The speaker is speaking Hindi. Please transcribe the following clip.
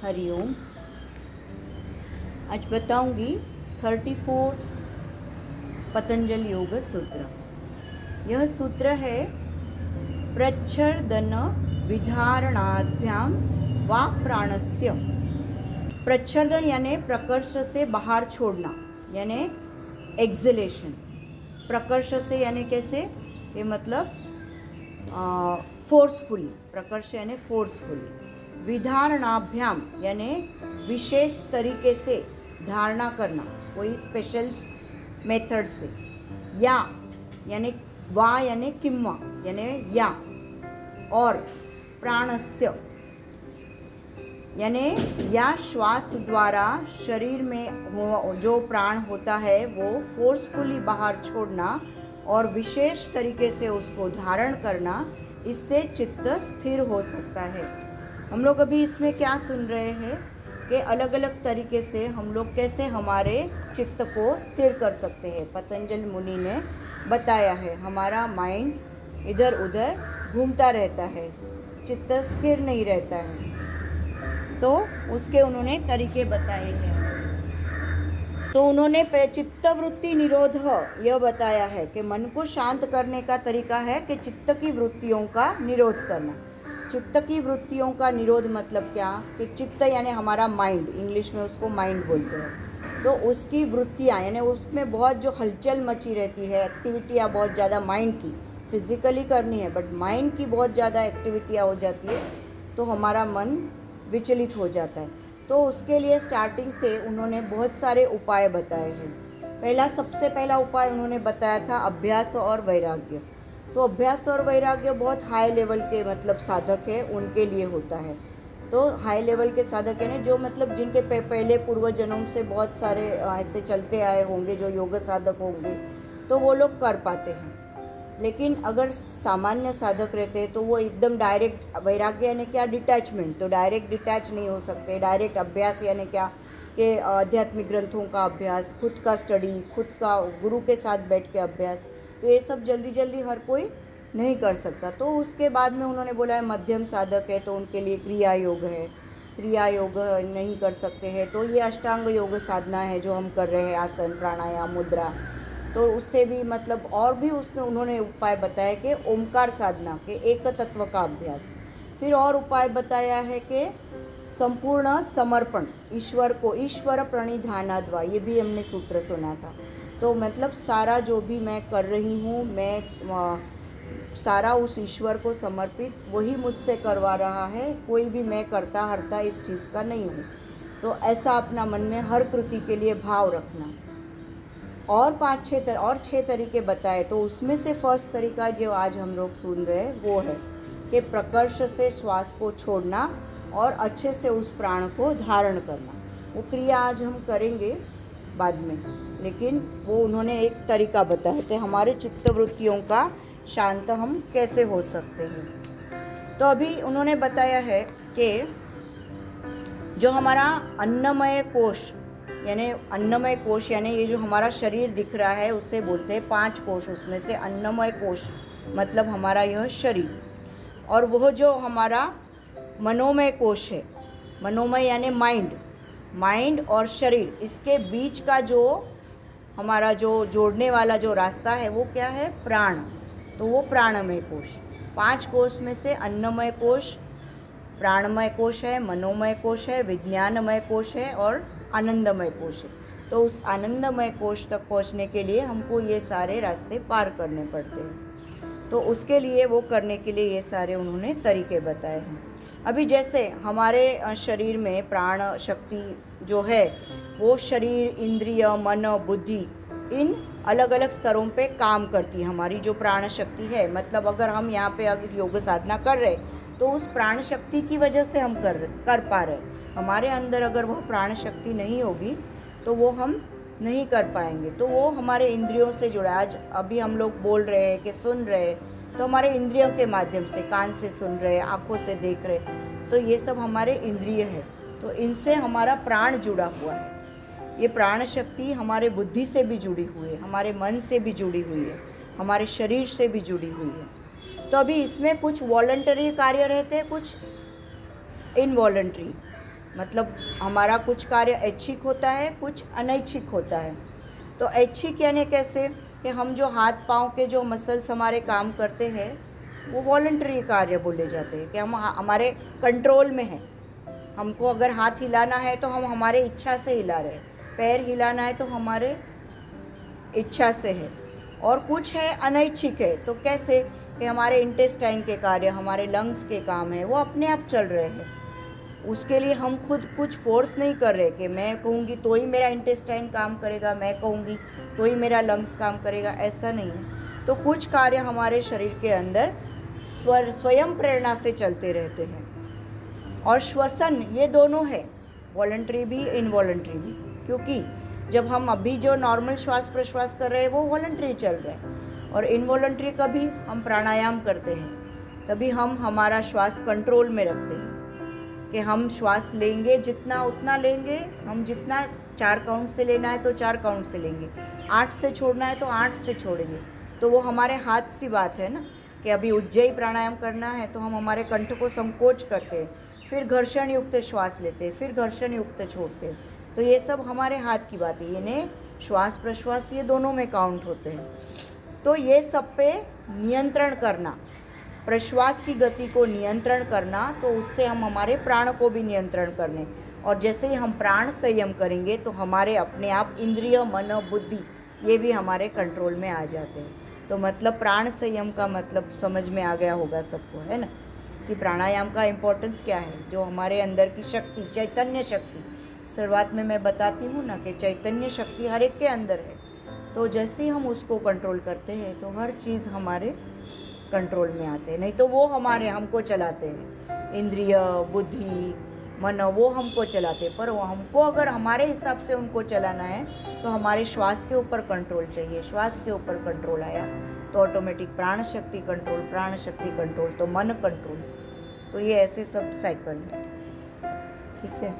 हरिओम। आज बताऊंगी 34 पतंजल योग सूत्र। यह सूत्र है प्रच्छर्दन विधारणाभ्याम वा प्राणस्य। प्रच्छर्दन यानी प्रकर्ष से बाहर छोड़ना, यानी एक्सलेशन। प्रकर्ष से यानी कैसे, ये मतलब फोर्सफुली, प्रकर्ष यानी फोर्सफुली। विधारणाभ्याम यानी विशेष तरीके से धारणा करना, कोई स्पेशल मेथड से। या यानी वा यानी किम्वा यानी या, और प्राणस्य यानी या श्वास द्वारा शरीर में जो प्राण होता है वो फोर्सफुली बाहर छोड़ना और विशेष तरीके से उसको धारण करना। इससे चित्त स्थिर हो सकता है। हम लोग अभी इसमें क्या सुन रहे हैं कि अलग अलग तरीके से हम लोग कैसे हमारे चित्त को स्थिर कर सकते हैं। पतंजल मुनि ने बताया है, हमारा माइंड इधर उधर घूमता रहता है, चित्त स्थिर नहीं रहता है, तो उसके उन्होंने तरीके बताए हैं। तो उन्होंने चित्तवृत्ति निरोध यह बताया है कि मन को शांत करने का तरीका है कि चित्त की वृत्तियों का निरोध करना। चित्त की वृत्तियों का निरोध मतलब क्या, कि चित्त यानी हमारा माइंड, इंग्लिश में उसको माइंड बोलते हैं। तो उसकी वृत्तियाँ यानी उसमें बहुत जो हलचल मची रहती है, एक्टिविटियाँ बहुत ज़्यादा माइंड की, फिजिकली करनी है बट माइंड की बहुत ज़्यादा एक्टिविटियाँ हो जाती है, तो हमारा मन विचलित हो जाता है। तो उसके लिए स्टार्टिंग से उन्होंने बहुत सारे उपाय बताए हैं। सबसे पहला उपाय उन्होंने बताया था अभ्यास और वैराग्य। तो अभ्यास और वैराग्य बहुत हाई लेवल के मतलब साधक है, उनके लिए होता है। तो हाई लेवल के साधक है ना, जो मतलब जिनके पहले पूर्व जन्म से बहुत सारे ऐसे चलते आए होंगे, जो योग साधक होंगे, तो वो लोग कर पाते हैं। लेकिन अगर सामान्य साधक रहते हैं तो वो एकदम डायरेक्ट, वैराग्य यानी क्या, डिटैचमेंट, तो डायरेक्ट डिटैच नहीं हो सकते। डायरेक्ट अभ्यास यानी क्या, कि आध्यात्मिक ग्रंथों का अभ्यास, खुद का स्टडी, खुद का गुरु के साथ बैठ के अभ्यास, तो ये सब जल्दी जल्दी हर कोई नहीं कर सकता। तो उसके बाद में उन्होंने बोला है मध्यम साधक है तो उनके लिए क्रिया योग है। क्रिया योग नहीं कर सकते हैं तो ये अष्टांग योग साधना है जो हम कर रहे हैं, आसन, प्राणायाम, मुद्रा। तो उससे भी मतलब और भी उसमें उन्होंने उपाय बताया कि ओमकार साधना के एक तत्व का अभ्यास। फिर और उपाय बताया है कि संपूर्ण समर्पण ईश्वर को, ईश्वर प्रणिधानाद्वा, ये भी हमने सूत्र सुना था। तो मतलब सारा जो भी मैं कर रही हूँ, मैं सारा उस ईश्वर को समर्पित, वही मुझसे करवा रहा है, कोई भी मैं करता हरता इस चीज़ का नहीं हूँ। तो ऐसा अपना मन में हर कृति के लिए भाव रखना। और 6 तरीके बताए, तो उसमें से फर्स्ट तरीका जो आज हम लोग सुन रहे हैं वो है कि प्रकर्ष से श्वास को छोड़ना और अच्छे से उस प्राण को धारण करना। वो क्रिया आज हम करेंगे बाद में, लेकिन वो उन्होंने एक तरीका बताया कि हमारे चित्तवृत्तियों का शांत हम कैसे हो सकते हैं। तो अभी उन्होंने बताया है कि जो हमारा अन्नमय कोश यानी ये जो हमारा शरीर दिख रहा है उसे बोलते हैं 5 कोश। उसमें से अन्नमय कोश मतलब हमारा यह शरीर, और वह जो हमारा मनोमय कोश है, मनोमय यानी माइंड और शरीर, इसके बीच का जो हमारा जो जोड़ने वाला जो रास्ता है वो क्या है, प्राण। तो वो प्राणमय कोश। 5 कोश में से अन्नमय कोश, प्राणमय कोश है, मनोमय कोश है, विज्ञानमय कोश है और आनंदमय कोश है। तो उस आनंदमय कोश तक पहुंचने के लिए हमको ये सारे रास्ते पार करने पड़ते हैं। तो उसके लिए, वो करने के लिए ये सारे उन्होंने तरीके बताए हैं। अभी जैसे हमारे शरीर में प्राण शक्ति जो है, वो शरीर, इंद्रिय, मन, बुद्धि, इन अलग अलग स्तरों पे काम करती है। हमारी जो प्राण शक्ति है, मतलब अगर हम यहाँ पे अगर योग साधना कर रहे तो उस प्राण शक्ति की वजह से हम कर पा रहे। हमारे अंदर अगर वह प्राण शक्ति नहीं होगी तो वो हम नहीं कर पाएंगे। तो वो हमारे इंद्रियों से जुड़ा। आज अभी हम लोग बोल रहे हैं कि सुन रहे हैं, तो हमारे इंद्रियों के माध्यम से, कान से सुन रहे, आँखों से देख रहे, तो ये सब हमारे इंद्रिय है। तो इनसे हमारा प्राण जुड़ा हुआ है। ये प्राण शक्ति हमारे बुद्धि से भी जुड़ी हुई है, हमारे मन से भी जुड़ी हुई है, हमारे शरीर से भी जुड़ी हुई है। तो अभी इसमें कुछ वॉलंटरी कार्य रहते हैं, कुछ इनवॉलंटरी। मतलब हमारा कुछ कार्य ऐच्छिक होता है, कुछ अनैच्छिक होता है। तो ऐच्छिक यानी कैसे कि हम जो हाथ पाँव के जो मसल्स हमारे काम करते हैं वो वॉलंटरी कार्य बोले जाते हैं कि हम हमारे कंट्रोल में है। हमको अगर हाथ हिलाना है तो हम हमारे इच्छा से हिला रहे हैं, पैर हिलाना है तो हमारे इच्छा से है। और कुछ है अनैच्छिक है, तो कैसे कि हमारे इंटेस्टाइन के कार्य, हमारे लंग्स के काम है, वो अपने आप चल रहे हैं। उसके लिए हम खुद कुछ फोर्स नहीं कर रहे कि मैं कहूँगी तो ही मेरा इंटेस्टाइन काम करेगा, मैं कहूँगी तो ही मेरा लंग्स काम करेगा, ऐसा नहीं है। तो कुछ कार्य हमारे शरीर के अंदर स्वयं प्रेरणा से चलते रहते हैं। और श्वसन ये दोनों है, वॉलंटरी भी इनवॉलंटरी भी, क्योंकि जब हम अभी जो नॉर्मल श्वास प्रश्वास कर रहे हैं वो वॉलंटरी चल रहा है, और इनवॉलंटरी कभी हम प्राणायाम करते हैं तभी हम हमारा श्वास कंट्रोल में रखते हैं कि हम श्वास लेंगे जितना उतना लेंगे, हम जितना 4 काउंट से लेना है तो 4 काउंट से लेंगे, 8 से छोड़ना है तो 8 से छोड़ेंगे। तो वो हमारे हाथ सी बात है ना कि अभी उज्जयी प्राणायाम करना है तो हम हमारे कंठ को संकोच करते हैं, फिर घर्षण युक्त श्वास लेते हैं, फिर घर्षण युक्त छोड़ते हैं। तो ये सब हमारे हाथ की बात है, यानी श्वास प्रश्वास ये दोनों में काउंट होते हैं। तो ये सब पे नियंत्रण करना, प्रश्वास की गति को नियंत्रण करना, तो उससे हम हमारे प्राण को भी नियंत्रण करने, और जैसे ही हम प्राण संयम करेंगे तो हमारे अपने आप इंद्रिय, मन, बुद्धि ये भी हमारे कंट्रोल में आ जाते हैं। तो मतलब प्राण संयम का मतलब समझ में आ गया होगा सबको, है ना, कि प्राणायाम का इम्पोर्टेंस क्या है। जो हमारे अंदर की शक्ति, चैतन्य शक्ति, शुरुआत में मैं बताती हूँ ना कि चैतन्य शक्ति हर एक के अंदर है। तो जैसे ही हम उसको कंट्रोल करते हैं तो हर चीज़ हमारे कंट्रोल में आते हैं, नहीं तो वो हमको चलाते हैं, इंद्रिय, बुद्धि, मन वो हमको चलाते। पर वो हमको अगर हमारे हिसाब से उनको चलाना है तो हमारे श्वास के ऊपर कंट्रोल चाहिए। श्वास के ऊपर कंट्रोल आया तो ऑटोमेटिक प्राण शक्ति कंट्रोल, प्राण शक्ति कंट्रोल तो मन कंट्रोल। तो ये ऐसे सब साइकिल है, ठीक है।